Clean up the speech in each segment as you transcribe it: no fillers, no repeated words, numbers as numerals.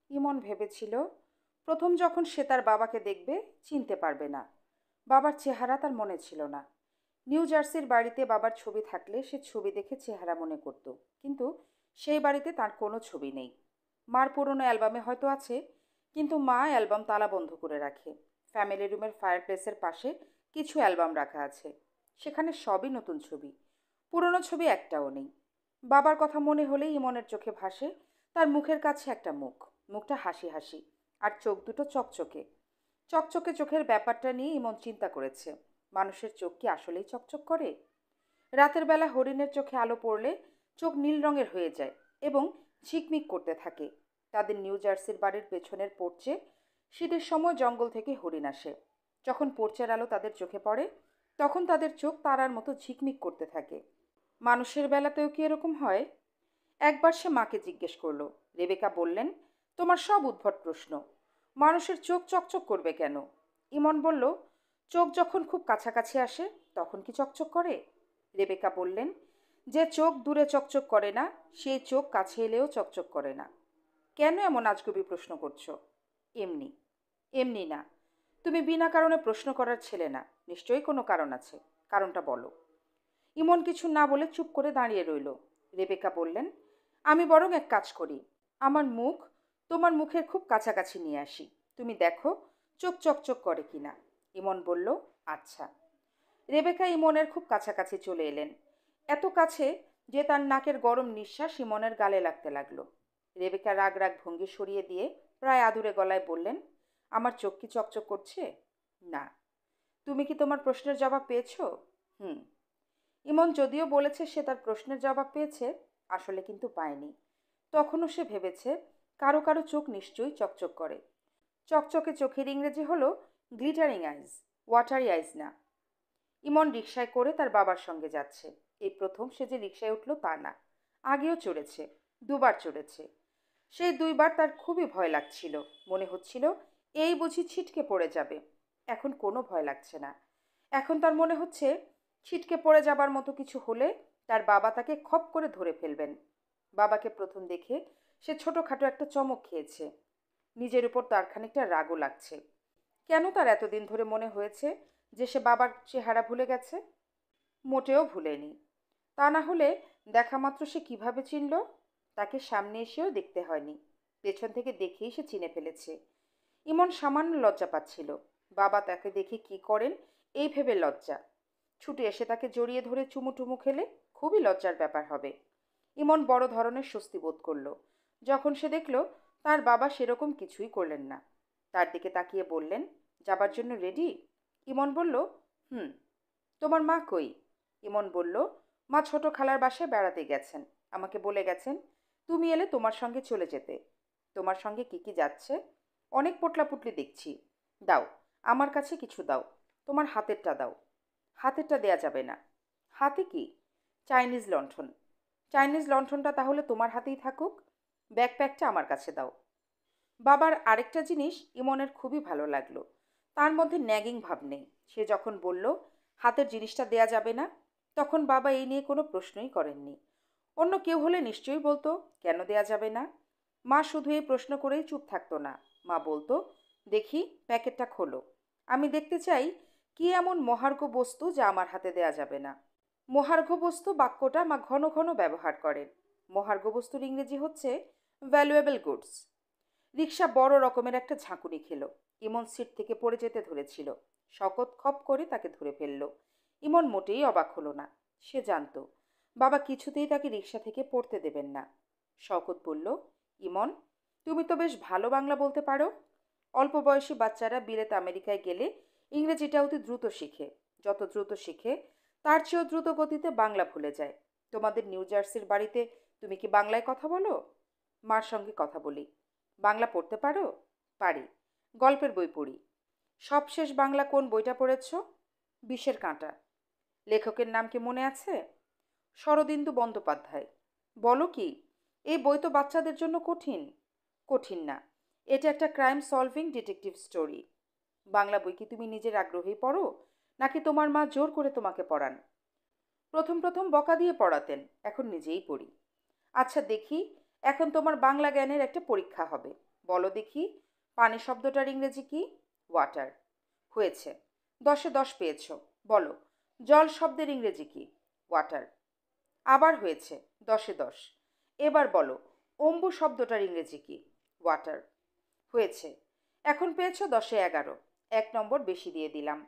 ইমন ভেবেছিল প্রথম যখন সে তার বাবাকে দেখবে চিনতে পারবে না। বাবার চেহারা তার মনে ছিল না। নিউ জার্সির বাড়িতে বাবার ছবি থাকলে সে ছবি দেখে চেহারা মনে করত, কিন্তু সেই বাড়িতে তার কোনো ছবি নেই। মার পুরনো অ্যালবামে হয়তো আছে, কিন্তু মা অ্যালবাম তালা বন্ধ করে রাখে। ফ্যামিলি রুমের ফায়ারপ্লেসের পাশে কিছু অ্যালবাম রাখা আছে, সেখানে সবই নতুন ছবি, পুরনো ছবি একটাও নেই। বাবার কথা মনে হলেই ইমনের চোখে ভাসে তার মুখের কাছে একটা মুখ, মুখটা হাসি হাসি, আর চোখ দুটো চকচকে। চকচকে চোখের ব্যাপারটা নিয়ে ইমন চিন্তা করেছে, মানুষের চোখ কি আসলেই চকচক করে? রাতের বেলা হরিণের চোখে আলো পড়লে চোখ নীল রঙের হয়ে যায় এবং ঝিকমিক করতে থাকে। তাদের নিউ জার্সির বাড়ির পেছনের পোর্চে শীতের সময় জঙ্গল থেকে হরিণ আসে। যখন পোর্চের আলো তাদের চোখে পড়ে, তখন তাদের চোখ তারার মতো ঝিকমিক করতে থাকে। মানুষের বেলাতেও কি এরকম হয়? একবার সে মাকে জিজ্ঞেস করলো। রেবেকা বললেন, তোমার সব উদ্ভট প্রশ্ন। মানুষের চোখ চকচক করবে কেন? ইমন বলল, চোখ যখন খুব কাছাকাছি আসে তখন কি চকচক করে? রেবেকা বললেন, যে চোখ দূরে চকচক করে না সেই চোখ কাছে এলেও চকচক করে না। কেন এমন আজগুবি প্রশ্ন করছো? এমনি। এমনি না। তুমি বিনা কারণে প্রশ্ন করার ছেলে না, নিশ্চয়ই কোনো কারণ আছে। কারণটা বলো। ইমন কিছু না বলে চুপ করে দাঁড়িয়ে রইল। রেবেকা বললেন, আমি বরং এক কাজ করি, আমার মুখ তোমার মুখের খুব কাছাকাছি নিয়ে আসি, তুমি দেখো চোখ চকচক করে কিনা। ইমন বলল, আচ্ছা। রেবেকা ইমনের খুব কাছাকাছি চলে এলেন, এত কাছে যে তার নাকের গরম নিঃশ্বাস ইমনের গালে লাগতে লাগলো। রেবেকা রাগ রাগ ভঙ্গি সরিয়ে দিয়ে প্রায় আদুরে গলায় বললেন, আমার চোখ কি চকচক করছে? না। তুমি কি তোমার প্রশ্নের জবাব পেয়েছো? হুম। ইমন যদিও বলেছে সে তার প্রশ্নের জবাব পেয়েছে, আসলে কিন্তু পায়নি। তখনও সে ভেবেছে কারো কারো চোখ নিশ্চয়ই চকচক করে। চকচকে চোখের ইংরেজি হলো গ্লিটারিং আইজ, ওয়াটারি আইজ না। ইমন রিকশায় করে তার বাবার সঙ্গে যাচ্ছে। এই প্রথম সে যে রিকশায় উঠল তা না, আগেও চড়েছে, দুবার চড়েছে। সেই দুইবার তার খুবই ভয় লাগছিল, মনে হচ্ছিল এই বুঝি ছিটকে পড়ে যাবে। এখন কোনো ভয় লাগছে না। এখন তার মনে হচ্ছে ছিটকে পড়ে যাবার মতো কিছু হলে তার বাবা তাকে খপ করে ধরে ফেলবেন। বাবাকে প্রথম দেখে সে ছোটোখাটো একটা চমক খেয়েছে। নিজের উপর তার খানিকটা রাগও লাগছে। কেন তার এতদিন ধরে মনে হয়েছে যে সে বাবার চেহারা ভুলে গেছে? মোটেও ভুলেনি। তা না হলে দেখা মাত্র সে কিভাবে চিনল? তাকে সামনে এসেও দেখতে হয়নি, পেছন থেকে দেখেই সে চিনে ফেলেছে। ইমন সামান্য লজ্জা পাচ্ছিল। বাবা তাকে দেখে কি করেন এই ভেবে লজ্জা। ছুটে এসে তাকে জড়িয়ে ধরে চুমু টুমু খেলে খুবই লজ্জার ব্যাপার হবে। ইমন বড় ধরনের স্বস্তি বোধ করল যখন সে দেখল তার বাবা সেরকম কিছুই করলেন না। তার দিকে তাকিয়ে বললেন, যাবার জন্য রেডি? ইমন বলল, হুম। তোমার মা কই? ইমন বলল, মা ছোট খালার বাসায় বেড়াতে গেছেন, আমাকে বলে গেছেন তুমি এলে তোমার সঙ্গে চলে যেতে। তোমার সঙ্গে কি কি যাচ্ছে? অনেক পোটলাপুটলি দেখছি। দাও, আমার কাছে কিছু দাও। তোমার হাতেরটা দাও। হাতেরটা দেয়া যাবে না। হাতে কি? চাইনিজ লণ্ঠন। চাইনিজ লণ্ঠনটা তাহলে তোমার হাতেই থাকুক। ব্যাকপ্যাকটা আমার কাছে দাও। বাবার আরেকটা জিনিস ইমনের খুবই ভালো লাগলো, তার মধ্যে ন্যাগিং ভাব নেই। সে যখন বলল হাতের জিনিসটা দেয়া যাবে না, তখন বাবা এই নিয়ে কোনো প্রশ্নই করেননি। অন্য কেউ হলে নিশ্চয়ই বলতো কেন দেয়া যাবে না। মা শুধু এই প্রশ্ন করেই চুপ থাকতো না। মা বলতো, দেখি প্যাকেটটা খোলো, আমি দেখতে চাই কি এমন মহার্ঘ বস্তু যা আমার হাতে দেয়া যাবে না। মহার্ঘ বস্তু বাক্যটা মা ঘন ঘন ব্যবহার করেন। মহার্ঘ বস্তুর ইংরেজি হচ্ছে ভ্যালুয়েবল গুডস। রিকশা বড় রকমের একটা ঝাঁকুনি খেল। ইমন সিট থেকে পড়ে যেতে ধরেছিল। শকত খপ করে তাকে ধরে ফেলল। ইমন মোটেই অবাক হলো না। সে জানত বাবা কিছুতেই তাকে রিকশা থেকে পড়তে দেবেন না। শকত বলল, ইমন, তুমি তো বেশ ভালো বাংলা বলতে পারো। অল্প বয়সী বাচ্চারা বিলেত আমেরিকায় গেলে ইংরেজিটা অতি দ্রুত শিখে। যত দ্রুত শিখে তার চেয়েও দ্রুত গতিতে বাংলা ভুলে যায়। তোমাদের নিউ জার্সির বাড়িতে তুমি কি বাংলায় কথা বলো? মার সঙ্গে কথা বলি। বাংলা পড়তে পারো? পারি। গল্পের বই পড়ি। সবশেষ বাংলা কোন বইটা পড়েছ? বিষের কাঁটা। লেখকের নাম কি মনে আছে? শরদিন্দু বন্দ্যোপাধ্যায়। বলো কি, এই বই তো বাচ্চাদের জন্য কঠিন। কঠিন না, এটা একটা crime solving detective story. Bangla বই কি তুমি নিজের আগ্রহেই পড়ো, নাকি তোমার মা জোর করে তোমাকে পড়ান? প্রথম প্রথম বকা দিয়ে পড়াতেন, এখন নিজেই পড়ি। আচ্ছা দেখি, এখন তোমার বাংলা জ্ঞানের একটা পরীক্ষা হবে। বলো দেখি, পানি শব্দটার ইংরেজি কি? ওয়াটার। হয়েছে, 10-এ 10 পেয়েছো। বলো, জল শব্দের ইংরেজি কি? ওয়াটার। আবার হয়েছে, 10-এ 10। এবার বলো, অম্বু শব্দটার ইংরেজি কি? ওয়াটার। হয়েছে, এখন পেয়েছো 10-এ 11। 1 নম্বর বেশি দিয়ে দিলাম।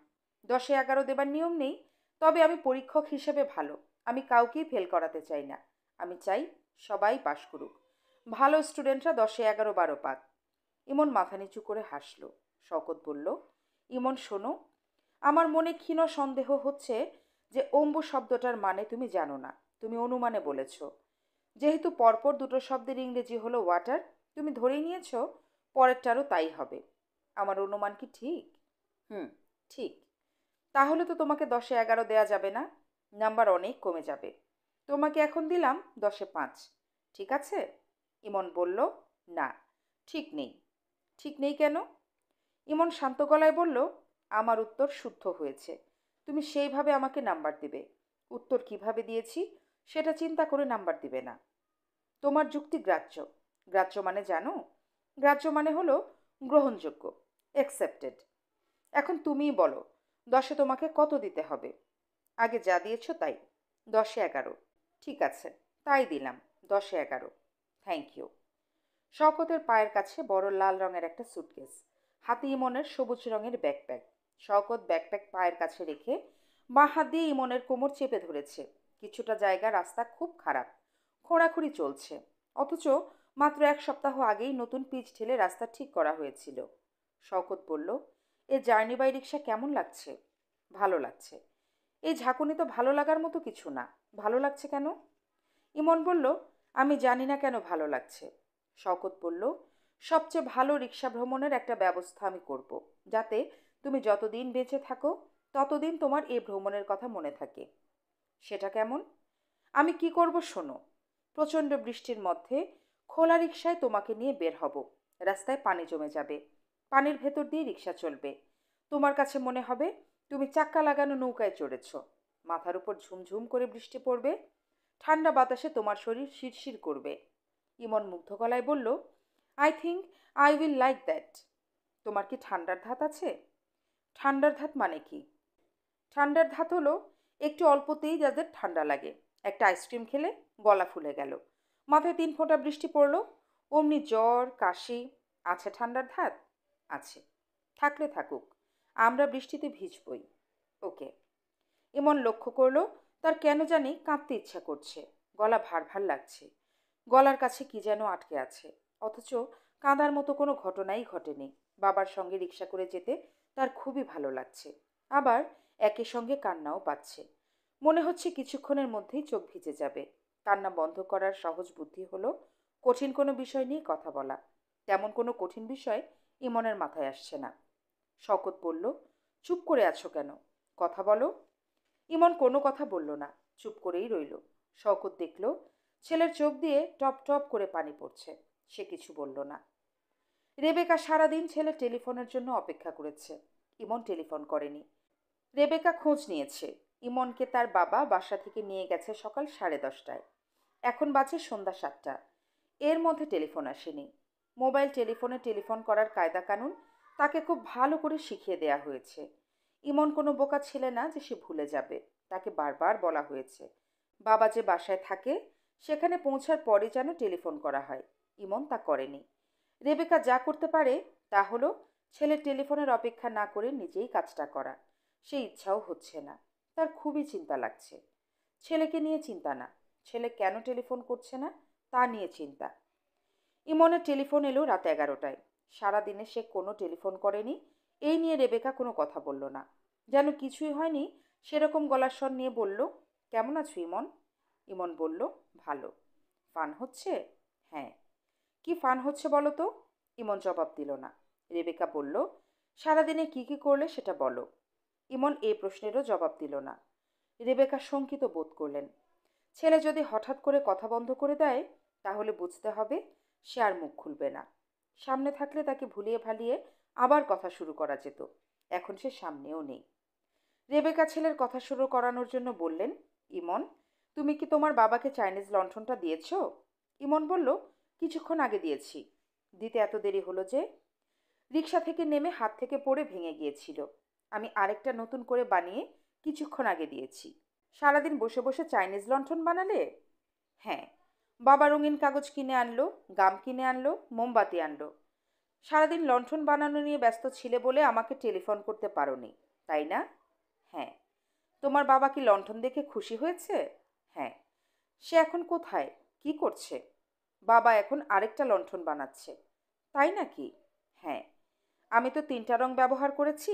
10-এ 11 দেবার নিয়ম নেই, তবে আমি পরীক্ষক হিসেবে ভালো। আমি কাউকেই ফেল করাতে চাই না। আমি চাই সবাই পাশ করুক। ভালো স্টুডেন্টরা 10-এ 11 12 পাক। ইমন মাথা নিচু করে হাসল। শওকত বলল, ইমন শোনো, আমার মনে ক্ষীণ সন্দেহ হচ্ছে যে অম্বু শব্দটার মানে তুমি জানো না, তুমি অনুমানে বলেছ। যেহেতু পরপর দুটো শব্দের ইংরেজি হলো ওয়াটার, তুমি ধরেই নিয়েছ পরেরটারও তাই হবে। আমার অনুমান কি ঠিক? হুম, ঠিক। তাহলে তো তোমাকে 10-এ 11 দেয়া যাবে না, নাম্বার অনেক কমে যাবে। তোমাকে এখন দিলাম 10-এ 5। ঠিক আছে? ইমন বলল, না, ঠিক নেই। ঠিক নেই কেন? ইমন শান্ত গলায় বলল, আমার উত্তর শুদ্ধ হয়েছে। তুমি সেইভাবে আমাকে নাম্বার দিবে। উত্তর কিভাবে দিয়েছি সেটা চিন্তা করে নাম্বার দিবে না। তোমার যুক্তি গ্রাহ্য। গ্রাহ্য মানে জানো? গ্রাহ্য মানে হলো গ্রহণযোগ্য, অ্যাকসেপ্টেড। এখন তুমিই বলো, 10-এ তোমাকে কত দিতে হবে? আগে যা দিয়েছো তাই। 10-এ 11। ঠিক আছে, তাই দিলাম, 10-এ 11। Thank you. শওকতের পায়ের কাছে বড় লাল রঙের একটা সুটকেস, হাতে ইমনের সবুজ রঙের ব্যাকপ্যাক। শওকত ব্যাকপ্যাক পায়ের কাছে রেখে বাঁ হাত দিয়ে ইমনের কোমর চেপে ধরেছে। কিছুটা জায়গা রাস্তা খুব খারাপ, খোঁড়াখুড়ি চলছে, অথচ মাত্র 1 সপ্তাহ আগেই নতুন পিচ ঢেলে রাস্তা ঠিক করা হয়েছিল। শওকত বলল, এ জার্নি বাই রিক্সা কেমন লাগছে? ভালো লাগছে। এই ঝাঁকুনি তো ভালো লাগার মতো কিছু না। ভালো লাগছে কেন? ইমন বলল, আমি জানি না কেন ভালো লাগছে। শওকত বলল, সবচেয়ে ভালো রিক্সা ভ্রমণের একটা ব্যবস্থা আমি করব, যাতে তুমি যতদিন বেঁচে থাকো ততদিন তোমার এই ভ্রমণের কথা মনে থাকে। সেটা কেমন? আমি কি করব শোনো। প্রচণ্ড বৃষ্টির মধ্যে খোলা রিকশায় তোমাকে নিয়ে বের হব। রাস্তায় পানি জমে যাবে, পানির ভেতর দিয়ে রিকশা চলবে। তোমার কাছে মনে হবে তুমি চাক্কা লাগানো নৌকায় চড়েছ। মাথার উপর ঝুমঝুম করে বৃষ্টি পড়বে, ঠান্ডা বাতাসে তোমার শরীর শিরশির করবে। ইমন মুগ্ধ গলায় বলল, I think I will like that. তোমার কি ঠান্ডার ধাত আছে? ঠান্ডার ধাত মানে কি? ঠান্ডার ধাত হলো একটু অল্পতেই যাদের ঠান্ডা লাগে। একটা আইসক্রিম খেলে গলা ফুলে গেল, মাথায় 3 ফোঁটা বৃষ্টি পড়লো, অমনি জ্বর কাশি। আছে ঠান্ডার ধাত? আছে। থাকলে থাকুক, আমরা বৃষ্টিতে ভিজবই। ওকে। ইমন লক্ষ্য করলো তার কেন জানি কাঁদতে ইচ্ছা করছে, গলা ভার ভার লাগছে, গলার কাছে কি যেন আটকে আছে। অথচ কাঁদার মতো কোনো ঘটনাই ঘটেনি। বাবার সঙ্গে রিক্সা করে যেতে তার খুবই ভালো লাগছে, আবার একই সঙ্গে কান্নাও পাচ্ছে। মনে হচ্ছে কিছুক্ষণের মধ্যেই চোখ ভিজে যাবে। কান্না বন্ধ করার সহজ বুদ্ধি হলো কঠিন কোনো বিষয় নিয়ে কথা বলা। তেমন কোনো কঠিন বিষয় ইমনের মাথায় আসছে না। শওকত বলল, চুপ করে আছো কেন? কথা বলো। ইমন কোনো কথা বলল না, চুপ করেই রইল। শওকত দেখল ছেলের চোখ দিয়ে টপ টপ করে পানি পড়ছে। সে কিছু বলল না। রেবেকা সারাদিন ছেলের টেলিফোনের জন্য অপেক্ষা করেছে। ইমন টেলিফোন করেনি। রেবেকা খোঁজ নিয়েছে। ইমনকে তার বাবা বাসা থেকে নিয়ে গেছে সকাল 10:30টায়। এখন বাজে সন্ধ্যা 7টা। এর মধ্যে টেলিফোন আসেনি। মোবাইল টেলিফোনে টেলিফোন করার কায়দা কানুন তাকে খুব ভালো করে শিখিয়ে দেয়া হয়েছে। ইমন কোনো বোকা ছেলে না যে সে ভুলে যাবে। তাকে বারবার বলা হয়েছে বাবা যে বাসায় থাকে সেখানে পৌঁছার পরে যেন টেলিফোন করা হয়। ইমন তা করেনি। রেবেকা যা করতে পারে তা হলো ছেলের টেলিফোনের অপেক্ষা না করে নিজেই কাজটা করা। সে ইচ্ছাও হচ্ছে না। তার খুবই চিন্তা লাগছে। ছেলেকে নিয়ে চিন্তা না, ছেলে কেন টেলিফোন করছে না তা নিয়ে চিন্তা। ইমনের টেলিফোন এলো রাত 11টায়। সারাদিনে সে কোনো টেলিফোন করেনি। এই নিয়ে রেবেকা কোনো কথা বলল না। যেন কিছুই হয়নি সেরকম গলার স্বর নিয়ে বলল, কেমন আছো ইমন? ইমন বলল, ভালো। ফান হচ্ছে? হ্যাঁ। কি ফান হচ্ছে বলো তো? ইমন জবাব দিল না। রেবেকা বলল, সারাদিনে কি করলে সেটা বলো। ইমন এই প্রশ্নেরও জবাব দিল না। রেবেকা শঙ্কিত বোধ করলেন। ছেলে যদি হঠাৎ করে কথা বন্ধ করে দেয় তাহলে বুঝতে হবে সে আর মুখ খুলবে না। সামনে থাকলে তাকে ভুলিয়ে ভালিয়ে আবার কথা শুরু করা যেত। এখন সে সামনেও নেই। রেবেকা ছেলের কথা শুরু করানোর জন্য বললেন, ইমন, তুমি কি তোমার বাবাকে চাইনিজ লণ্ঠনটা দিয়েছো? ইমন বলল, কিছুক্ষণ আগে দিয়েছি। দিতে এত দেরি হলো যে? রিক্সা থেকে নেমে হাত থেকে পড়ে ভেঙে গিয়েছিল। আমি আরেকটা নতুন করে বানিয়ে কিছুক্ষণ আগে দিয়েছি। সারাদিন বসে বসে চাইনিজ লণ্ঠন বানালে? হ্যাঁ। বাবা রঙিন কাগজ কিনে আনলো, গাম কিনে আনলো, মোমবাতি আনলো। সারাদিন লণ্ঠন বানানো নিয়ে ব্যস্ত ছিলে বলে আমাকে টেলিফোন করতে পারোনি, তাই না? হ্যাঁ। তোমার বাবা কি লণ্ঠন দেখে খুশি হয়েছে? হ্যাঁ। সে এখন কোথায়? কি করছে? বাবা এখন আরেকটা লণ্ঠন বানাচ্ছে। তাই নাকি? হ্যাঁ। আমি তো 3টা রং ব্যবহার করেছি,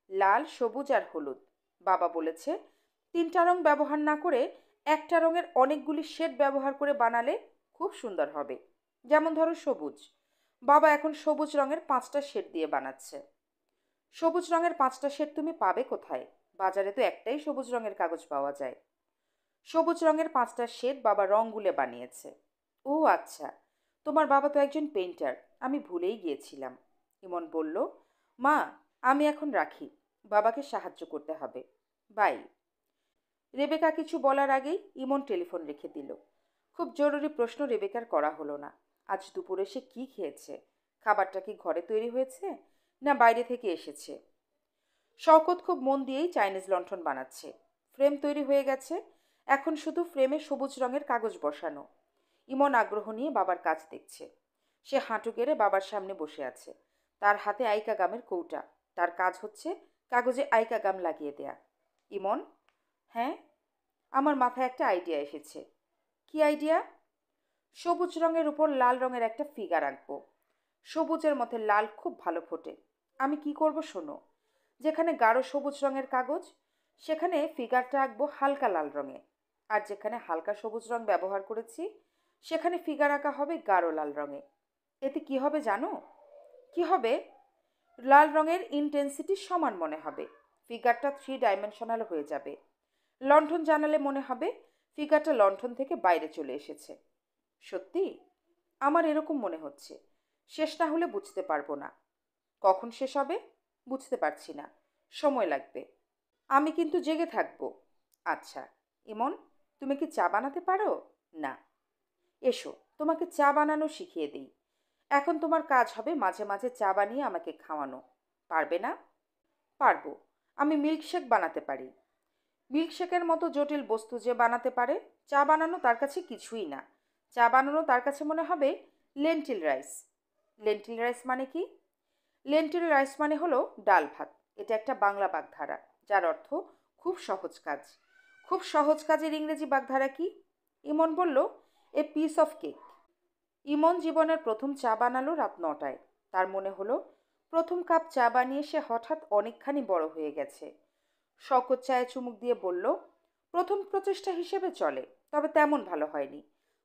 লাল, সবুজ আর হলুদ। বাবা বলেছে 3টা রং ব্যবহার না করে একটা রঙের অনেকগুলি শেড ব্যবহার করে বানালে খুব সুন্দর হবে। যেমন ধরো সবুজ। বাবা এখন সবুজ রঙের 5টা শেড দিয়ে বানাচ্ছে। সবুজ রঙের 5টা শেড তুমি পাবে কোথায়? বাজারে তো একটাই সবুজ রঙের কাগজ পাওয়া যায়। সবুজ রঙের 5টা শেড বাবা রং গুলে বানিয়েছে। ও আচ্ছা, তোমার বাবা তো একজন পেইন্টার, আমি ভুলেই গিয়েছিলাম। ইমন বলল, মা, আমি এখন রাখি, বাবাকে সাহায্য করতে হবে। বাই। রেবেকা কিছু বলার আগেই ইমন টেলিফোন রেখে দিল। খুব জরুরি প্রশ্ন রেবেকার করা হলো না। আজ দুপুরে সে কি খেয়েছে? খাবারটা কি ঘরে তৈরি হয়েছে না বাইরে থেকে এসেছে? শওকত খুব মন দিয়েই চাইনিজ লণ্ঠন বানাচ্ছে। ফ্রেম তৈরি হয়ে গেছে, এখন শুধু ফ্রেমে সবুজ রঙের কাগজ বসানো। ইমন আগ্রহ নিয়ে বাবার কাজ দেখছে। সে হাঁটু গেড়ে বাবার সামনে বসে আছে। তার হাতে আইকা গামের কৌটা। তার কাজ হচ্ছে কাগজে আইকা গাম লাগিয়ে দেয়া। ইমন? হ্যাঁ? আমার মাথায় একটা আইডিয়া এসেছে। কি আইডিয়া? সবুজ রঙের উপর লাল রঙের একটা ফিগার আঁকবো। সবুজের মধ্যে লাল খুব ভালো ফোটে। আমি কি করব শোনো। যেখানে গাঢ় সবুজ রঙের কাগজ, সেখানে ফিগারটা আঁকবো হালকা লাল রঙে। আর যেখানে হালকা সবুজ রং ব্যবহার করেছি, সেখানে ফিগার আঁকা হবে গাঢ় লাল রঙে। এতে কি হবে জানো? কি হবে? লাল রঙের ইন্টেন্সিটি সমান মনে হবে। ফিগারটা 3 ডাইমেনশনাল হয়ে যাবে। লণ্ঠন জানালে মনে হবে ফিগারটা লণ্ঠন থেকে বাইরে চলে এসেছে। সত্যি? আমার এরকম মনে হচ্ছে। শেষ না হলে বুঝতে পারবো না। কখন শেষ হবে? বুঝতে পারছি না, সময় লাগবে। আমি কিন্তু জেগে থাকবো। আচ্ছা। ইমন, তুমি কি চা বানাতে পারো? না। এসো, তোমাকে চা বানানো শিখিয়ে দিই। এখন তোমার কাজ হবে মাঝে মাঝে চা বানিয়ে আমাকে খাওয়ানো। পারবে না? পারবো। আমি মিল্কশেক বানাতে পারি। মিল্কশেকের মতো জটিল বস্তু যে বানাতে পারে, চা বানানো তার কাছে কিছুই না। চা বানানো তার কাছে মনে হবে লেন্টিল রাইস। লেন্টিল রাইস মানে কি? লেন্টিল রাইস মানে হলো ডাল ভাত। এটা একটা বাংলা বাগধারা, যার অর্থ খুব সহজ কাজ। খুব সহজ কাজের ইংরেজি বাগধারা কি? ইমন বলল, এ পিস অফ কেক। ইমন জীবনের প্রথম চা বানালো রাত 9টায়। তার মনে হলো প্রথম কাপ চা বানিয়ে সে হঠাৎ অনেকখানি বড় হয়ে গেছে। শওকত চায়ে চুমুক দিয়ে বলল, প্রথম প্রচেষ্টা হিসেবে চলে, তবে তেমন ভালো হয়নি।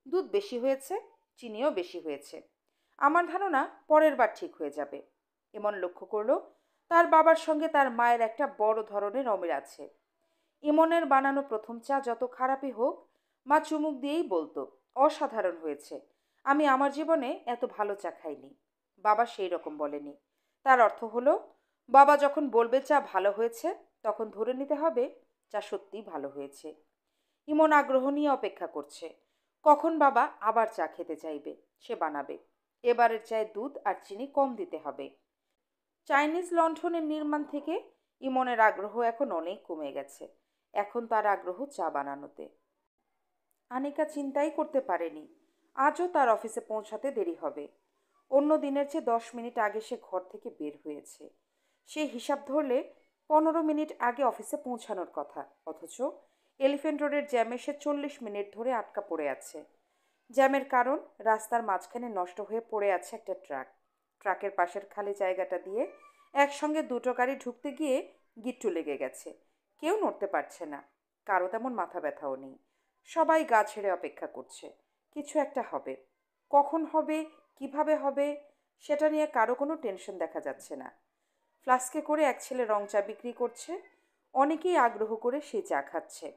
দুধ বেশি হয়েছে, চিনিও বেশি হয়েছে। আমার ধারণা পরের বার ঠিক হয়ে যাবে। ইমন লক্ষ্য করল তার বাবার সঙ্গে তার মায়ের একটা বড় ধরনের অমিল আছে। ইমনের বানানো প্রথম চা যত খারাপই হোক, মা চুমুক দিয়েই বলতো, অসাধারণ হয়েছে, আমি আমার জীবনে এত ভালো চা খাইনি। বাবা সেই রকম বলেনি। তার অর্থ হলো, বাবা যখন বলবে চা ভালো হয়েছে, তখন ধরে নিতে হবে চা সত্যিই ভালো হয়েছে। ইমন আগ্রহ নিয়ে অপেক্ষা করছে, কখন বাবা আবার চা খেতে চাইবে। সে বানাবে। এবারের চায়ে দুধ আর চিনি কম দিতে হবে। চাইনিজ লণ্ঠনের নির্মাণ থেকে ইমনের আগ্রহ এখন অনেক কমে গেছে। এখন তার আগ্রহ চা বানানোতে। আনিকা চিন্তাই করতে পারেনি আজও তার অফিসে পৌঁছাতে দেরি হবে। অন্য দিনের চেয়ে 10 মিনিট আগে সে ঘর থেকে বের হয়েছে। সে হিসাব ধরলে 15 মিনিট আগে অফিসে পৌঁছানোর কথা, অথচ এলিফ্যান্ট রোডের জ্যামে সে 40 মিনিট ধরে আটকা পড়ে আছে। জ্যামের কারণ, রাস্তার মাঝখানে নষ্ট হয়ে পড়ে আছে একটা ট্রাক। ট্রাকের পাশের খালি জায়গাটা দিয়ে একসঙ্গে দুটো গাড়ি ঢুকতে গিয়ে গিট্টু লেগে গেছে। কেউ নড়তে পারছে না, কারো তেমন মাথা ব্যথাও নেই। সবাই গা ছেড়ে অপেক্ষা করছে, কিছু একটা হবে। কখন হবে, কিভাবে হবে, সেটা নিয়ে কারো কোনো টেনশন দেখা যাচ্ছে না। ফ্লাস্কে করে এক ছেলে রং চা বিক্রি করছে। অনেকেই আগ্রহ করে সেই চা খাচ্ছে।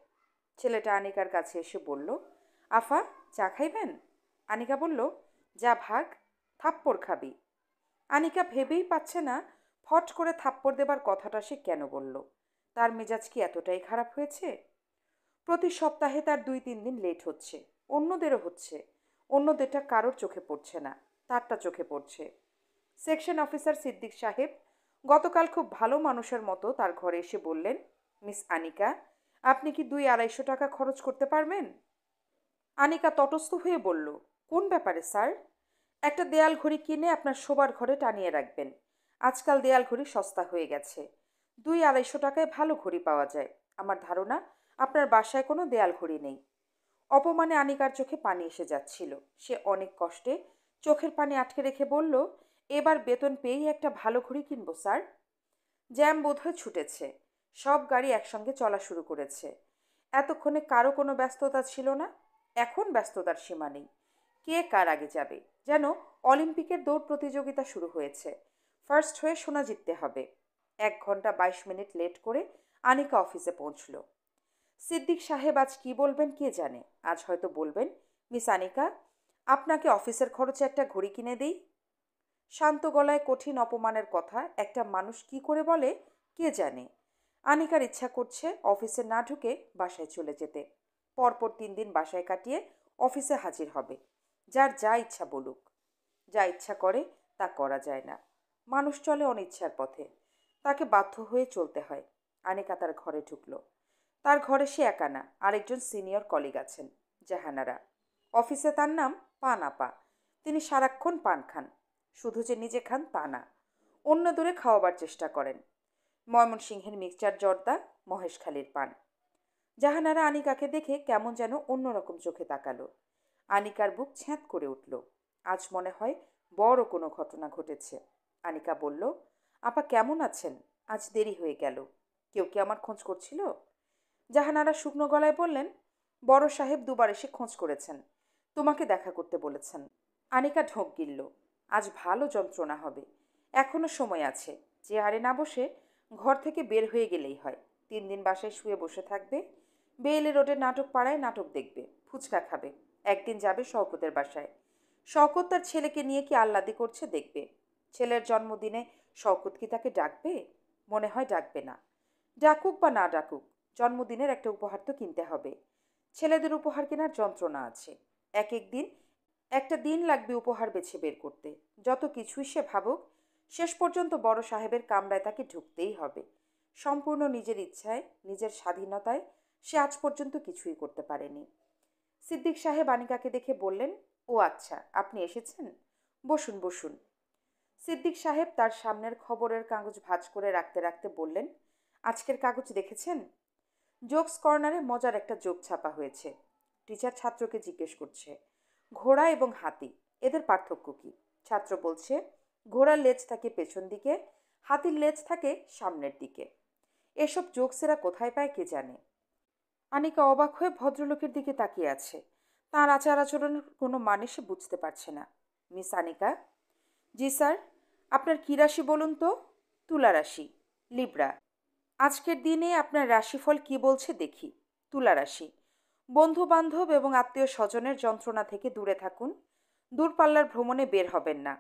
ছেলেটা আনিকার কাছে এসে বলল, আফা, চা খাইবেন? আনিকা বলল, যা ভাগ, থাপ্পড় খাবি। আনিকা ভেবেই পাচ্ছে না ফট করে থাপ্পড় দেবার কথাটা সে কেন বলল। তার মেজাজ কি এতটাই খারাপ হয়েছে? প্রতি সপ্তাহে তার 2-3 দিন লেট হচ্ছে, অন্যদেরও হচ্ছে। অন্যদেরটা কারোর চোখে পড়ছে না, তারটা চোখে পড়ছে। সেকশন অফিসার সিদ্দিক সাহেব গতকাল খুব ভালো মানুষের মতো তার ঘরে এসে বললেন, মিস আনিকা, আপনি কি 200-250 টাকা খরচ করতে পারবেন? আনিকা তটস্থ হয়ে বলল, কোন ব্যাপারে স্যার? একটা দেয়াল ঘড়ি কিনে আপনার শোবার ঘরে টানিয়ে রাখবেন। আজকাল দেয়াল ঘড়ি সস্তা হয়ে গেছে। 200-250 টাকায় ভালো ঘড়ি পাওয়া যায়। আমার ধারণা আপনার বাসায় কোনো দেয়াল ঘড়ি নেই। অপমানে আনিকার চোখে পানি এসে যাচ্ছিল। সে অনেক কষ্টে চোখের পানি আটকে রেখে বলল, এবার বেতন পেয়েই একটা ভালো ঘড়ি কিনবো স্যার। জ্যাম বোধহয় ছুটেছে। সব গাড়ি একসঙ্গে চলা শুরু করেছে। এতক্ষণে কারো কোনো ব্যস্ততা ছিল না। এখন ব্যস্ততার সীমা নেই। কে কার আগে যাবে, যেন অলিম্পিকের দৌড় প্রতিযোগিতা শুরু হয়েছে। ফার্স্ট হয়ে সোনা জিততে হবে। 1 ঘন্টা 22 মিনিট লেট করে আনিকা অফিসে পৌঁছল। সিদ্দিক সাহেব আজ কি বলবেন কে জানে। আজ হয়তো বলবেন, মিস আনিকা, আপনাকে অফিসের খরচে একটা ঘড়ি কিনে দিই। শান্ত গলায় কঠিন অপমানের কথা একটা মানুষ কি করে বলে কে জানে। আনিকার ইচ্ছা করছে অফিসে না ঢুকে বাসায় চলে যেতে। পরপর 3 দিন বাসায় কাটিয়ে অফিসে হাজির হবে। যার যা ইচ্ছা বলুক। যা ইচ্ছা করে তা করা যায় না। মানুষ চলে অনিচ্ছার পথে। তাকে বাধ্য হয়ে চলতে হয়। আনিকা তার ঘরে ঢুকলো। তার ঘরে সে একা না, আরেকজন সিনিয়র কলিগ আছেন, জাহানারা। অফিসে তার নাম পান আপা। তিনি সারাক্ষণ পান খান। শুধু যে নিজে খান তা না, অন্য দূরে খাওয়াবার চেষ্টা করেন। ময়মনসিংহের মিক্সচার জর্দা, মহেশখালীর পান। জাহানারা আনিকাকে দেখে কেমন যেন অন্যরকম চোখে তাকালো। আনিকার বুক ছ্যাঁত করে উঠল। আজ মনে হয় বড় কোনো ঘটনা ঘটেছে। আনিকা বলল, আপা কেমন আছেন? আজ দেরি হয়ে গেল। কেউ কি আমার খোঁজ করছিল? জাহানারা শুকনো গলায় বললেন, বড় সাহেব দুবার এসে খোঁজ করেছেন। তোমাকে দেখা করতে বলেছেন। আনিকা ঢোক গিলল। আজ ভালো যন্ত্রণা হবে। এখনো সময় আছে। চেয়ারে না বসে ঘর থেকে বের হয়ে গেলেই হয়। 3 দিন বাসায় শুয়ে বসে থাকবে। বেইলি রোডের নাটক পাড়ায় নাটক দেখবে, ফুচকা খাবে। একদিন যাবে শওকতের বাসায়। শওকত তার ছেলেকে নিয়ে কি আহ্লাদি করছে দেখবে। ছেলের জন্মদিনে শওকত কি তাকে ডাকবে? মনে হয় ডাকবে না। ডাকুক বা না ডাকুক, জন্মদিনের একটা উপহার তো কিনতে হবে। ছেলেদের উপহার কেনার যন্ত্রণা আছে। এক এক দিন একটা দিন লাগবে উপহার বেছে বের করতে। যত কিছুই সে ভাবুক, শেষ পর্যন্ত বড় সাহেবের কামরায় তাকে ঢুকতেই হবে। সম্পূর্ণ নিজের ইচ্ছায়, নিজের স্বাধীনতায় সে আজ পর্যন্ত কিছুই করতে পারেনি। সিদ্দিক সাহেব আনিকাকে দেখে বললেন, ও আচ্ছা, আপনি এসেছেন। বসুন বসুন। সিদ্দিক সাহেব তার সামনের খবরের কাগজ ভাঁজ করে রাখতে রাখতে বললেন, আজকের কাগজ দেখেছেন? জোকস কর্নারে মজার একটা জোক ছাপা হয়েছে। টিচার ছাত্রকে জিজ্ঞেস করছে, ঘোড়া এবং হাতি এদের পার্থক্য কী? ছাত্র বলছে, ঘোড়ার লেজ থাকে পেছন দিকে, হাতির লেজ থাকে সামনের দিকে। এসব জোকসেরা কোথায় পায় কে জানে। আনিকা অবাক হয়ে ভদ্রলোকের দিকে তাকিয়ে আছে। তাঁর আচার আচরণের কোনো মানে সে বুঝতে পারছে না। মিস আনিকা? জি স্যার। আপনার কী রাশি বলুন তো? তুলা রাশি। লিব্রা। আজকের দিনে আপনার রাশিফল কি বলছে দেখি। তুলা রাশি। বন্ধু বান্ধব এবং আত্মীয় স্বজনের যন্ত্রণা থেকে দূরে থাকুন। দূরপাল্লার ভ্রমণে বের হবেন না।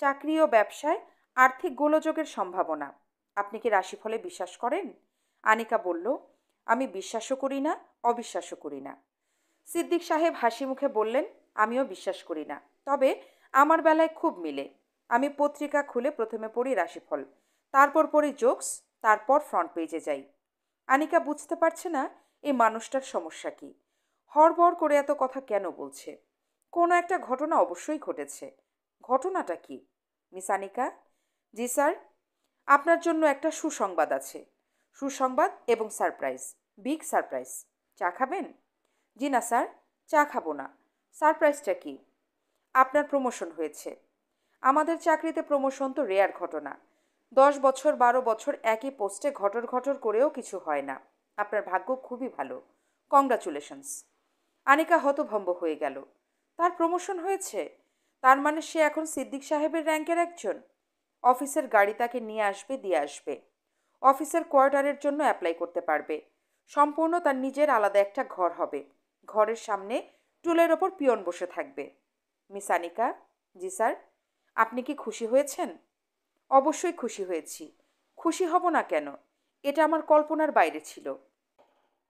চাকরি ও ব্যবসায় আর্থিক গোলযোগের সম্ভাবনা। আপনি কি রাশিফলে বিশ্বাস করেন? আনিকা বলল, আমি বিশ্বাসও করি না, অবিশ্বাসও করি না। সিদ্দিক সাহেব হাসি মুখে বললেন, আমিও বিশ্বাস করি না, তবে আমার বেলায় খুব মিলে। আমি পত্রিকা খুলে প্রথমে পড়ি রাশিফল, তারপর পড়ি জোকস, তারপর ফ্রন্ট পেজে যাই। আনিকা বুঝতে পারছে না এই মানুষটার সমস্যা কি। হড়বড় করে এত কথা কেন বলছে। কোনো একটা ঘটনা অবশ্যই ঘটেছে। ঘটনাটা কি? মিস আনিকা? জি স্যার। আপনার জন্য একটা সুসংবাদ আছে। সুসংবাদ এবং সারপ্রাইজ। Big surprise. চা খাবেন? জি না স্যার, চা খাবো না। সারপ্রাইজটা কি? আপনার প্রমোশন হয়েছে। আমাদের চাকরিতে প্রমোশন তো রেয়ার ঘটনা। 10 বছর 12 বছর একই পোস্টে ঘটর ঘটর করেও কিছু হয় না। আপনার ভাগ্য খুবই ভালো। কংগ্রাচুলেশনস। আনিকা হতভম্ব হয়ে গেল। তার প্রমোশন হয়েছে? তার মানে সে এখন সিদ্দিক সাহেবের র্যাঙ্কের একজন। অফিসের গাড়ি তাকে নিয়ে আসবে, দিয়ে আসবে। অফিসের কোয়ার্টারের জন্য অ্যাপ্লাই করতে পারবে। সম্পূর্ণ তার নিজের আলাদা একটা ঘর হবে। ঘরের সামনে টুলের ওপর পিয়ন বসে থাকবে। মিস আনিকা? জি স্যার। আপনি কি খুশি হয়েছেন? অবশ্যই খুশি হয়েছি। খুশি হব না কেন? এটা আমার কল্পনার বাইরে ছিল।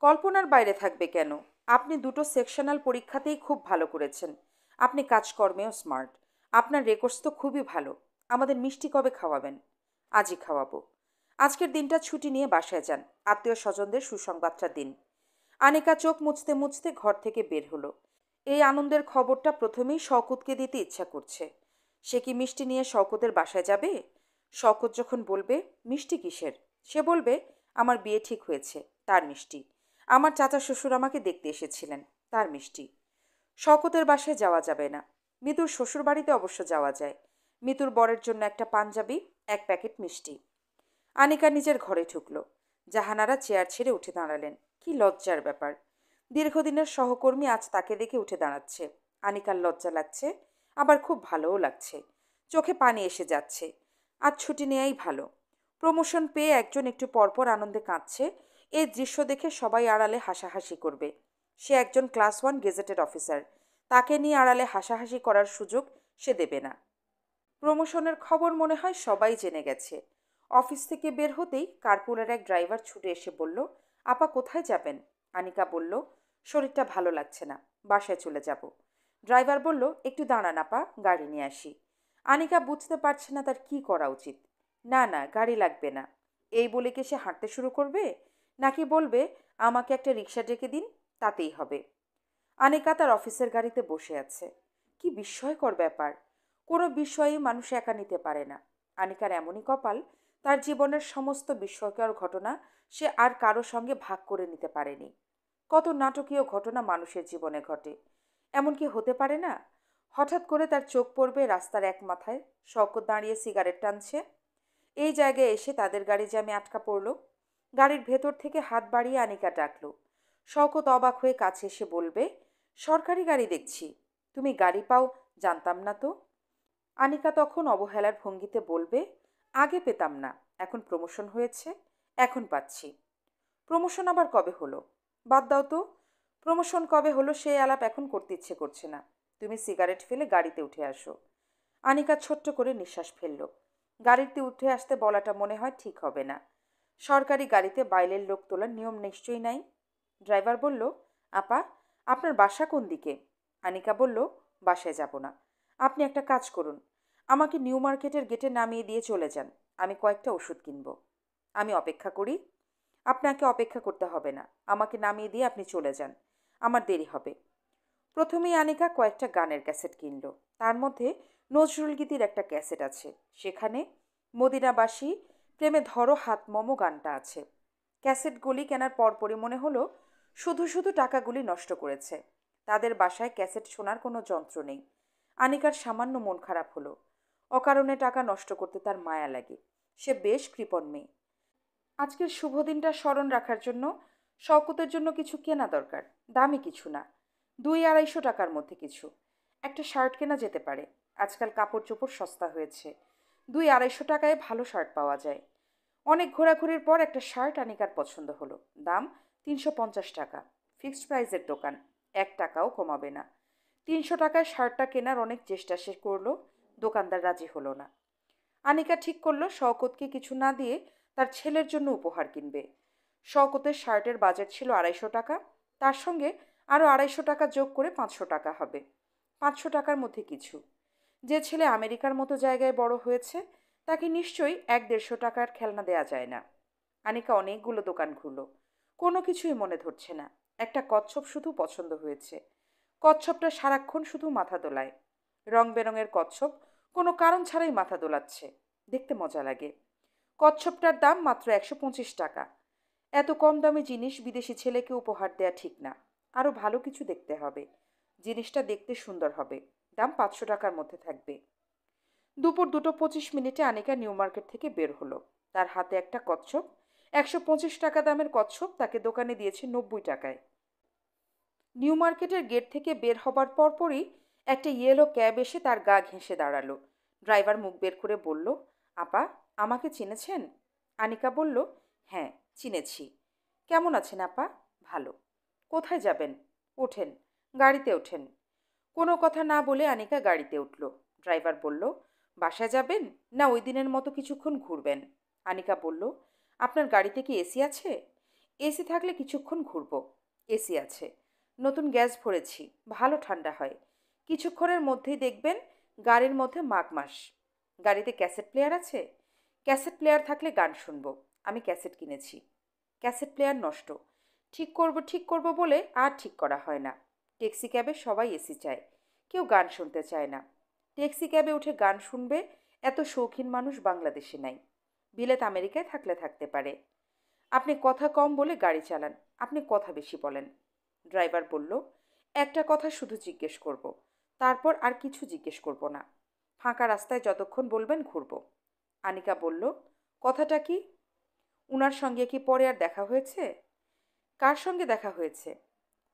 কল্পনার বাইরে থাকবে কেন? আপনি দুটো সেকশনাল পরীক্ষাতেই খুব ভালো করেছেন। আপনি কাজকর্মেও স্মার্ট। আপনার রেকর্ডস তো খুবই ভালো। আমাদের মিষ্টি কবে খাওয়াবেন? আজই খাওয়াবো। আজকের দিনটা ছুটি নিয়ে বাসায় যান। আত্মীয় স্বজনদের সুসংবাদটা দিন। আনিকা চোখ মুছতে মুছতে ঘর থেকে বের হলো। এই আনন্দের খবরটা প্রথমেই শওকতকে দিতে ইচ্ছা করছে। সে কি মিষ্টি নিয়ে শওকতের বাসায় যাবে? শওকত যখন বলবে মিষ্টি কিসের, সে বলবে আমার বিয়ে ঠিক হয়েছে, তার মিষ্টি। আমার চাচা শ্বশুর আমাকে দেখতে এসেছিলেন, তার মিষ্টি। শওকতের বাসায় যাওয়া যাবে না। মিতুর শ্বশুর বাড়িতে অবশ্য যাওয়া যায়। মিতুর বরের জন্য একটা পাঞ্জাবি, এক প্যাকেট মিষ্টি। আনিকা নিজের ঘরে ঢুকল। জাহানারা চেয়ার ছেড়ে উঠে দাঁড়ালেন। কি লজ্জার ব্যাপার! দীর্ঘদিনের সহকর্মী আজ তাকে দেখে উঠে দাঁড়াচ্ছে। আনিকার লজ্জা লাগছে, আবার খুব ভালোও লাগছে। চোখে পানি এসে যাচ্ছে। আজ ছুটি নেয়াই ভালো। প্রমোশন পেয়ে একজন একটু পরপর আনন্দে কাঁদছে। এই দৃশ্য দেখে সবাই আড়ালে হাসাহাসি করবে। সে একজন ক্লাস 1 গেজেটেড অফিসার। তাকে নিয়ে আড়ালে হাসাহাসি করার সুযোগ সে দেবে না। প্রমোশনের খবর মনে হয় সবাই জেনে গেছে। অফিস থেকে বের হতেই কার্পুলের এক ড্রাইভার ছুটে এসে বলল, আপা কোথায় যাবেন? আনিকা বলল, শরীরটা ভালো লাগছে না, বাসায় চলে যাব। ড্রাইভার বলল, একটু দাঁড়ান আপা, গাড়ি নিয়ে আসি। আনিকা বুঝতে পারছে না তার কি করা উচিত। না না, গাড়ি লাগবে না। এই বলে কি সে হাঁটতে শুরু করবে, নাকি বলবে আমাকে একটা রিক্সা ডেকে দিন, তাতেই হবে। আনিকা তার অফিসের গাড়িতে বসে আছে। কি বিস্ময়কর ব্যাপার! কোনো বিষয়ই মানুষ একা নিতে পারে না। আনিকার এমনই কপাল, তার জীবনের সমস্ত বিস্ময়কর ঘটনা সে আর কারো সঙ্গে ভাগ করে নিতে পারেনি। কত নাটকীয় ঘটনা মানুষের জীবনে ঘটে। এমন কি হতে পারে না? হঠাৎ করে তার চোখ পড়বে রাস্তার এক মাথায়। শওকত দাঁড়িয়ে সিগারেট টানছে। এই জায়গায় এসে তাদের গাড়ি জ্যামে আটকা পড়ল। গাড়ির ভেতর থেকে হাত বাড়িয়ে আনিকা ডাকল। শওকত অবাক হয়ে কাছে এসে বলবে, সরকারি গাড়ি দেখছি, তুমি গাড়ি পাও জানতাম না তো। আনিকা তখন অবহেলার ভঙ্গিতে বলবে, আগে পেতাম না, এখন প্রমোশন হয়েছে, এখন পাচ্ছি। প্রমোশন আবার কবে হলো? বাদ দাও তো, প্রমোশন কবে হলো সেই আলাপ এখন করতে ইচ্ছে করছে না। তুমি সিগারেট ফেলে গাড়িতে উঠে আসো। আনিকা ছোট্ট করে নিঃশ্বাস ফেলল। গাড়িতে উঠে আসতে বলাটা মনে হয় ঠিক হবে না। সরকারি গাড়িতে বাইরের লোক তোলার নিয়ম নিশ্চয়ই নাই। ড্রাইভার বলল, আপা আপনার বাসা কোন দিকে? আনিকা বলল, বাসায় যাব না। আপনি একটা কাজ করুন, আমাকে নিউ মার্কেটের গেটে নামিয়ে দিয়ে চলে যান। আমি কয়েকটা ওষুধ কিনব। আমি অপেক্ষা করি? আপনাকে অপেক্ষা করতে হবে না, আমাকে নামিয়ে দিয়ে আপনি চলে যান, আমার দেরি হবে। প্রথমেই আনিকা কয়েকটা গানের ক্যাসেট কিনল। তার মধ্যে নজরুল গীতির একটা ক্যাসেট আছে। সেখানে মদিনাবাসী, প্রেমে ধরো হাত মমো গানটা আছে। ক্যাসেটগুলি কেনার পরপরই মনে হলো শুধু শুধু টাকাগুলি নষ্ট করেছে। তাদের বাসায় ক্যাসেট শোনার কোনো যন্ত্র নেই। আনিকার সামান্য মন খারাপ হলো। অকারণে টাকা নষ্ট করতে তার মায়া লাগে। সে বেশ কৃপণ মেয়ে। আজকের শুভ দিনটা স্মরণ রাখার জন্য শওকতের জন্য কিছু কেনা দরকার। দামি কিছু না, 200-250 টাকার মধ্যে কিছু। একটা শার্ট কেনা যেতে পারে। আজকাল কাপড় চোপড় সস্তা হয়েছে। 200-250 টাকায় ভালো শার্ট পাওয়া যায়। অনেক ঘোরাঘুরির পর একটা শার্ট আনিকার পছন্দ হলো। দাম 350 টাকা। ফিক্সড প্রাইসের দোকান, 1 টাকাও কমাবে না। 300 টাকায় শার্টটা কেনার অনেক চেষ্টা সে করলো, দোকানদার রাজি হলো না। আনিকা ঠিক করলো শওকতকে কিছু না দিয়ে তার ছেলের জন্য উপহার কিনবে। শওকতের শার্টের বাজেট ছিল 250 টাকা। তার সঙ্গে আরও 250 টাকা যোগ করে 500 টাকা হবে। 500 টাকার মধ্যে কিছু। যে ছেলে আমেরিকার মতো জায়গায় বড় হয়েছে, তাকে নিশ্চয়ই 100-150 টাকার খেলনা দেয়া যায় না। আনিকা অনেকগুলো দোকান ঘুরল, কোনো কিছুই মনে ধরছে না। একটা কচ্ছপ শুধু পছন্দ হয়েছে। কচ্ছপটা সারাক্ষণ শুধু মাথা দোলায়। রং বেরঙের কচ্ছপ কোনো কারণ ছাড়াই মাথা দোলাচ্ছে, দেখতে মজা লাগে। কচ্ছপটার দাম মাত্র 125 টাকা। এত কম দামে জিনিস বিদেশি ছেলেকে উপহার দেয়া ঠিক না। আরও ভালো কিছু দেখতে হবে। জিনিসটা দেখতে সুন্দর হবে। দাম 500 টাকার মধ্যে থাকবে। দুপুর 2:25 আনিকা নিউ মার্কেট থেকে বের হলো। তার হাতে একটা কচ্ছপ। 125 টাকা দামের কচ্ছপ তাকে দোকানে দিয়েছে 90 টাকায়। নিউ মার্কেটের গেট থেকে বের হবার পরপরই একটা ইয়েলো ক্যাব এসে তার গা ঘেঁষে দাঁড়ালো। ড্রাইভার মুখ বের করে বলল, আপা আমাকে চিনেছেন? আনিকা বলল, হ্যাঁ চিনেছি। কেমন আছেন আপা? ভালো। কোথায় যাবেন? ওঠেন, গাড়িতে ওঠেন। কোনো কথা না বলে আনিকা গাড়িতে উঠল। ড্রাইভার বলল, বাসায় যাবেন না ওই দিনের মতো কিছুক্ষণ ঘুরবেন? আনিকা বলল, আপনার গাড়িতে কি এসি আছে? এসি থাকলে কিছুক্ষণ ঘুরব। এসি আছে। নতুন গ্যাস ভরেছি, ভালো ঠান্ডা হয়। কিছুক্ষণের মধ্যেই দেখবেন গাড়ির মধ্যে মাঘ মাস। গাড়িতে ক্যাসেট প্লেয়ার আছে? ক্যাসেট প্লেয়ার থাকলে গান শুনবো। আমি ক্যাসেট কিনেছি। ক্যাসেট প্লেয়ার নষ্ট। ঠিক করব বলে আর ঠিক করা হয় না। ট্যাক্সি ক্যাবে সবাই এসি চায়, কেউ গান শুনতে চায় না। ট্যাক্সি ক্যাবে উঠে গান শুনবে এত শৌখিন মানুষ বাংলাদেশে নাই। বিলেত আমেরিকায় থাকলে থাকতে পারে। আপনি কথা কম বলে গাড়ি চালান, আপনি কথা বেশি বলেন। ড্রাইভার বলল, একটা কথা শুধু জিজ্ঞেস করব, তারপর আর কিছু জিজ্ঞেস করব না। ফাঁকা রাস্তায় যতক্ষণ বলবেন ঘুরব। আনিকা বলল, কথাটা কি? উনার সঙ্গে কি পরে আর দেখা হয়েছে? কার সঙ্গে দেখা হয়েছে?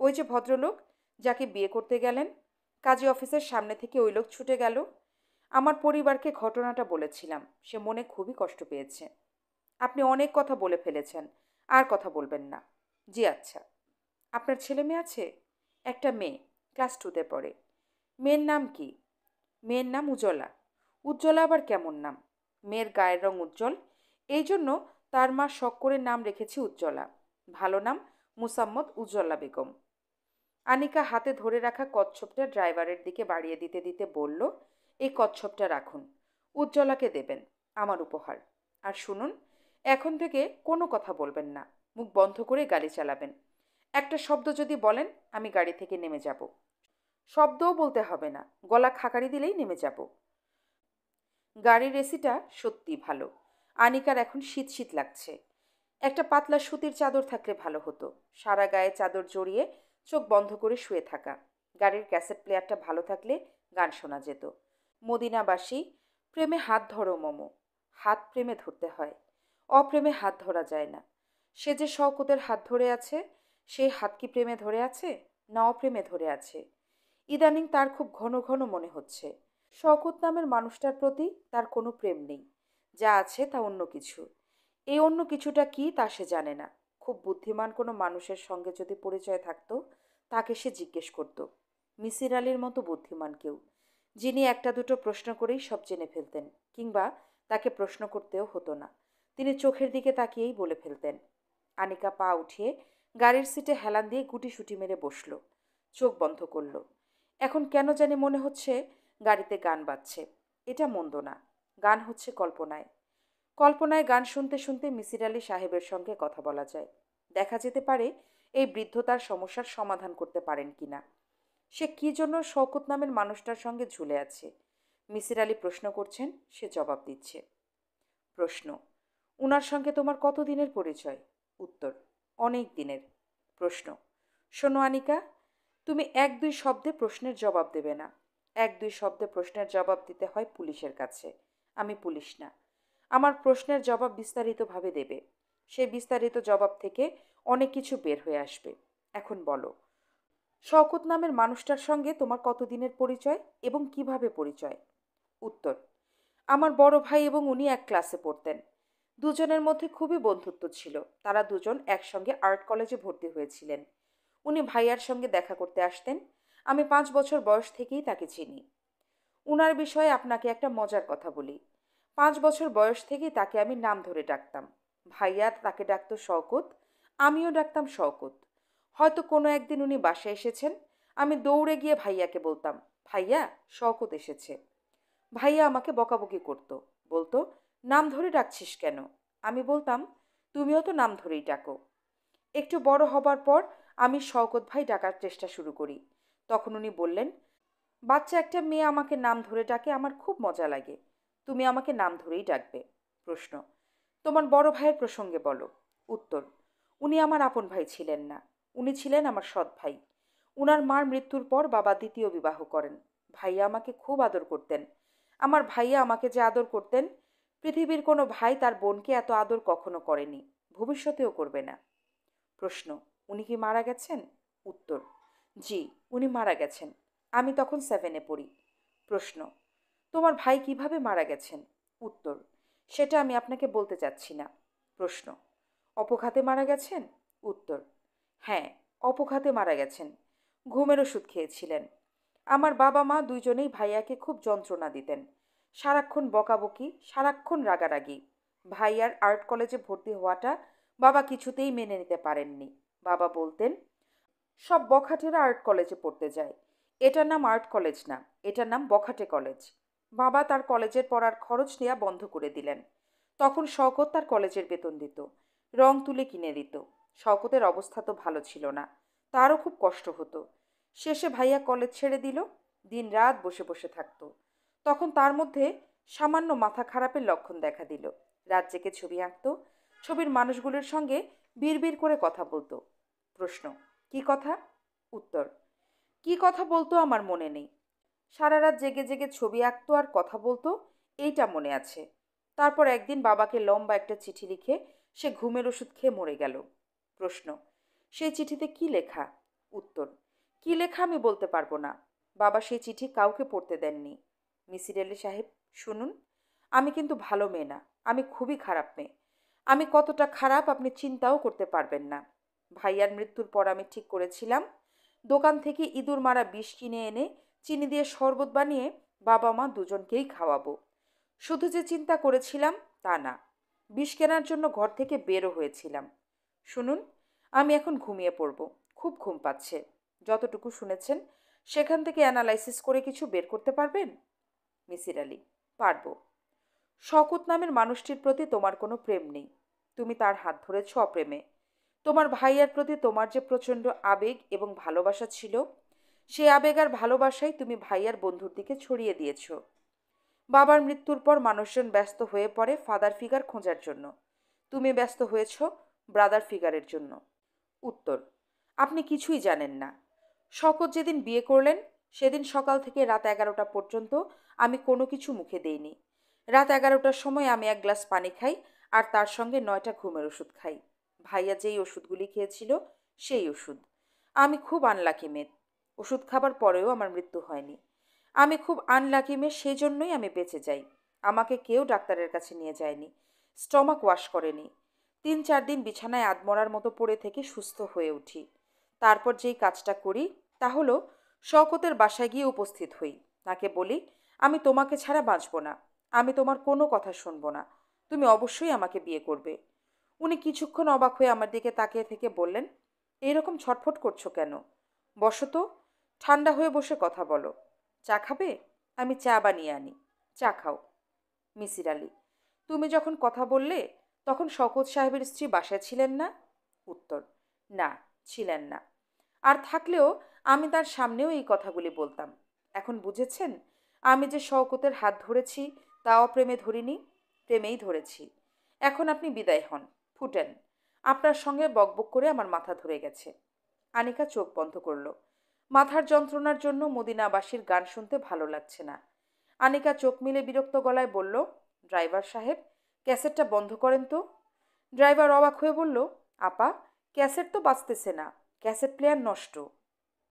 ওই যে ভদ্রলোক যাকে বিয়ে করতে গেলেন। কাজী অফিসের সামনে থেকে ওই লোক ছুটে গেল। আমার পরিবারকে ঘটনাটা বলেছিলাম, সে মনে খুবই কষ্ট পেয়েছে। আপনি অনেক কথা বলে ফেলেছেন, আর কথা বলবেন না। জি আচ্ছা। আপনার ছেলে মেয়ে আছে? একটা মেয়ে, ক্লাস 2-তে পড়ে। মেয়ের নাম কি? মেয়ের নাম উজ্জ্বলা। উজ্জ্বলা আবার কেমন নাম? মেয়ের গায়ের রং উজ্জ্বল, এই জন্য তার মা শখ করে নাম রেখেছে উজ্জ্বলা। ভালো নাম, মুসাম্মদ উজ্জ্বলা বেগম। আনিকা হাতে ধরে রাখা কচ্ছপটা ড্রাইভারের দিকে বাড়িয়ে দিতে দিতে বলল, এই কচ্ছপটা রাখুন, উজ্জ্বলাকে দেবেন, আমার উপহার। আর শুনুন, এখন থেকে কোনো কথা বলবেন না, মুখ বন্ধ করে গাড়ি চালাবেন। একটা শব্দ যদি বলেন আমি গাড়ি থেকে নেমে যাব। শব্দও বলতে হবে না, গলা খাকারি দিলেই নেমে যাব। গাড়ির এসিটা সত্যি ভালো। আনিকার এখন শীত শীত লাগছে। একটা পাতলা সুতির চাদর থাকলে ভালো হতো। সারা গায়ে চাদর জড়িয়ে চোখ বন্ধ করে শুয়ে থাকা। গাড়ির ক্যাসেট প্লেয়ারটা ভালো থাকলে গান শোনা যেত। মদিনাবাসী, প্রেমে হাত ধরো মম। হাত প্রেমে ধরতে হয়, অপ্রেমে হাত ধরা যায় না। সে যে শওকতের হাত ধরে আছে, সেই হাত কি প্রেমে ধরে আছে না অপ্রেমে ধরে আছে? ইদানিং তার খুব ঘন ঘন মনে হচ্ছে শওকত নামের মানুষটার প্রতি তার কোনো প্রেম নেই। যা আছে তা অন্য কিছু। এই অন্য কিছুটা কি তা সে জানে না। খুব বুদ্ধিমান কোনো মানুষের সঙ্গে যদি পরিচয় থাকতো, তাকে সে জিজ্ঞেস করত। মিসির আলির মতো বুদ্ধিমান কেউ, যিনি একটা দুটো প্রশ্ন করেই সব জেনে ফেলতেন, কিংবা তাকে প্রশ্ন করতেও হতো না। তিনি চোখের দিকে তাকিয়েই বলে ফেলতেন। আনিকা পা উঠিয়ে গাড়ির সিটে হেলান দিয়ে গুটিসুটি মেরে বসল। চোখ বন্ধ করল। এখন কেন জানি মনে হচ্ছে গাড়িতে গান বাজছে। এটা মন্দ না। গান হচ্ছে কল্পনায়। কল্পনায় গান শুনতে শুনতে মিসির আলি সাহেবের সঙ্গে কথা বলা যায়। দেখা যেতে পারে এই বৃদ্ধ তার সমস্যার সমাধান করতে পারেন কিনা। সে কি জন্য শওকত নামের মানুষটার সঙ্গে ঝুলে আছে? মিসির আলি প্রশ্ন করছেন, সে জবাব দিচ্ছে। প্রশ্ন, উনার সঙ্গে তোমার কত দিনের পরিচয়? উত্তর, অনেক দিনের। প্রশ্ন, শোনো আনিকা, তুমি এক দুই শব্দে প্রশ্নের জবাব দেবে না। এক দুই শব্দে প্রশ্নের জবাব দিতে হয় পুলিশের কাছে। আমি পুলিশ না। আমার প্রশ্নের জবাব বিস্তারিতভাবে দেবে। সেই বিস্তারিত জবাব থেকে অনেক কিছু বের হয়ে আসবে। এখন বলো, শওকত নামের মানুষটার সঙ্গে তোমার কতদিনের পরিচয় এবং কিভাবে পরিচয়? উত্তর, আমার বড় ভাই এবং উনি এক ক্লাসে পড়তেন। দুজনের মধ্যে খুবই বন্ধুত্ব ছিল। তারা দুজন একসঙ্গে আর্ট কলেজে ভর্তি হয়েছিলেন। উনি ভাইয়ার সঙ্গে দেখা করতে আসতেন। আমি 5 বছর বয়স থেকেই তাকে চিনি। উনার বিষয়ে আপনাকে একটা মজার কথা বলি। 5 বছর বয়স থেকেই তাকে আমি নাম ধরে ডাকতাম। ভাইয়া তাকে ডাকতো শওকত, আমিও ডাকতাম শওকত। হয়তো কোনো একদিন উনি বাসায় এসেছেন, আমি দৌড়ে গিয়ে ভাইয়াকে বলতাম, ভাইয়া, শওকত এসেছে। ভাইয়া আমাকে বকাবকি করতো, বলতো, নাম ধরে ডাকছিস কেন? আমি বলতাম, তুমিও তো নাম ধরেই ডাকো। একটু বড় হবার পর আমি শওকত ভাই ডাকার চেষ্টা শুরু করি। তখন উনি বললেন, বাচ্চা একটা মেয়ে আমাকে নাম ধরে ডাকে, আমার খুব মজা লাগে। তুমি আমাকে নাম ধরেই ডাকবে। প্রশ্ন, তোমার বড় ভাইয়ের প্রসঙ্গে বলো। উত্তর, উনি আমার আপন ভাই ছিলেন না। উনি ছিলেন আমার সৎ ভাই। উনার মার মৃত্যুর পর বাবা দ্বিতীয় বিবাহ করেন। ভাইয়া আমাকে খুব আদর করতেন। আমার ভাইয়া আমাকে যে আদর করতেন, পৃথিবীর কোনো ভাই তার বোনকে এত আদর কখনো করেনি, ভবিষ্যতেও করবে না। প্রশ্ন, উনি কি মারা গেছেন? উত্তর, জি, উনি মারা গেছেন। আমি তখন 7-এ পড়ি। প্রশ্ন, তোমার ভাই কিভাবে মারা গেছেন? উত্তর, সেটা আমি আপনাকে বলতে চাচ্ছি না। প্রশ্ন, অপঘাতে মারা গেছেন? উত্তর, হ্যাঁ, অপঘাতে মারা গেছেন। ঘুমের ওষুধ খেয়েছিলেন। আমার বাবা মা দুইজনেই ভাইয়াকে খুব যন্ত্রণা দিতেন। সারাক্ষণ বকাবকি, সারাক্ষণ রাগারাগি। ভাইয়ার আর্ট কলেজে ভর্তি হওয়াটা বাবা কিছুতেই মেনে নিতে পারেননি। বাবা বলতেন, সব বখাটেরা আর্ট কলেজে পড়তে যায়, এটার নাম আর্ট কলেজ না, এটার নাম বখাটে কলেজ। বাবা তার কলেজের পড়ার খরচ নেওয়া বন্ধ করে দিলেন। তখন শওকত তার কলেজের বেতন দিত, রং তুলি কিনে দিত। শওকতের অবস্থা তো ভালো ছিল না, তারও খুব কষ্ট হতো। শেষে ভাইয়া কলেজ ছেড়ে দিল, দিন রাত বসে বসে থাকতো। তখন তার মধ্যে সামান্য মাথা খারাপের লক্ষণ দেখা দিল। রাত জেগে ছবি আঁকতো, ছবির মানুষগুলোর সঙ্গে বিড়বিড় করে কথা বলতো। প্রশ্ন, কি কথা? উত্তর, কি কথা বলতো আমার মনে নেই। সারা রাত জেগে জেগে ছবি আঁকতো আর কথা বলতো, এইটা মনে আছে। তারপর একদিন বাবাকে লম্বা একটা চিঠি লিখে সে ঘুমের ওষুধ খেয়ে মরে গেল। প্রশ্ন, সেই চিঠিতে কি লেখা? উত্তর, কি লেখা আমি বলতে পারবো না। বাবা সেই চিঠি কাউকে পড়তে দেননি। মিসির আলি সাহেব, শুনুন, আমি কিন্তু ভালো মেয়ে না, আমি খুবই খারাপ মেয়ে। আমি কতটা খারাপ আপনি চিন্তাও করতে পারবেন না। ভাইয়ার মৃত্যুর পর আমি ঠিক করেছিলাম দোকান থেকে ইঁদুর মারা বিষ কিনে এনে চিনি দিয়ে শরবত বানিয়ে বাবা মা দুজনকেই খাওয়াবো। শুধু যে চিন্তা করেছিলাম তা না, বিষ কেনার জন্য ঘর থেকে বেরও হয়েছিলাম। শুনুন, আমি এখন ঘুমিয়ে পড়ব, খুব ঘুম পাচ্ছে। যতটুকু শুনেছেন সেখান থেকে অ্যানালাইসিস করে কিছু বের করতে পারবেন? মিসির আলি, পারবো। শওকত নামের মানুষটির প্রতি তোমার কোনো প্রেম নেই, তুমি তার হাত ধরেছ অপ্রেমে। তোমার ভাইয়ার প্রতি তোমার যে প্রচণ্ড আবেগ এবং ভালোবাসা ছিল, সেই আবেগ আর ভালোবাসাই তুমি ভাইয়ার বন্ধুর দিকে ছড়িয়ে দিয়েছ। বাবার মৃত্যুর পর মানুষজন ব্যস্ত হয়ে পড়ে ফাদার ফিগার খোঁজার জন্য, তুমি ব্যস্ত হয়েছ ব্রাদার ফিগারের জন্য। উত্তর, আপনি কিছুই জানেন না। শওকত যেদিন বিয়ে করলেন সেদিন সকাল থেকে রাত 11টা পর্যন্ত আমি কোনো কিছু মুখে দেইনি। রাত 11টার সময় আমি এক গ্লাস পানি খাই আর তার সঙ্গে 9টা ঘুমের ওষুধ খাই। ভাইয়া যেই ওষুধগুলি খেয়েছিল সেই ওষুধ। আমি খুব আনলাকি মেয়ে, ওষুধ খাবার পরেও আমার মৃত্যু হয়নি। আমি খুব আনলাকি মেয়ে, সেই জন্যই আমি বেঁচে যাই। আমাকে কেউ ডাক্তারের কাছে নিয়ে যায়নি, স্টমাক ওয়াশ করেনি। 3-4 দিন বিছানায় আধমরার মতো পড়ে থেকে সুস্থ হয়ে উঠি। তারপর যেই কাজটা করি তা হলো শওকতের বাসায় গিয়ে উপস্থিত হই। তাকে বলি, আমি তোমাকে ছাড়া বাঁচব না, আমি তোমার কোনো কথা শুনবো না, তুমি অবশ্যই আমাকে বিয়ে করবে। উনি কিছুক্ষণ অবাক হয়ে আমার দিকে তাকিয়ে থেকে বললেন, এইরকম ছটফট করছো কেন? বসো তো, ঠান্ডা হয়ে বসে কথা বলো। চা খাবে? আমি চা বানিয়ে আনি, চা খাও। মিসির আলি, তুমি যখন কথা বললে তখন শওকত সাহেবের স্ত্রী বাসায় ছিলেন না? উত্তর, না, ছিলেন না। আর থাকলেও আমি তার সামনেও এই কথাগুলি বলতাম। এখন বুঝেছেন আমি যে শওকতের হাত ধরেছি তা অপ্রেমে ধরিনি, প্রেমেই ধরেছি। এখন আপনি বিদায় হন, ফুটেন। আপনার সঙ্গে বকবক করে আমার মাথা ধরে গেছে। আনিকা চোখ বন্ধ করল। মাথার যন্ত্রণার জন্য মদিনাবাসীর গান শুনতে ভালো লাগছে না। আনিকা চোখ মিলে বিরক্ত গলায় বলল, ড্রাইভার সাহেব, ক্যাসেটটা বন্ধ করেন তো। ড্রাইভার অবাক হয়ে বলল, আপা, ক্যাসেট তো বাজতেছে না, ক্যাসেট প্লেয়ার নষ্ট।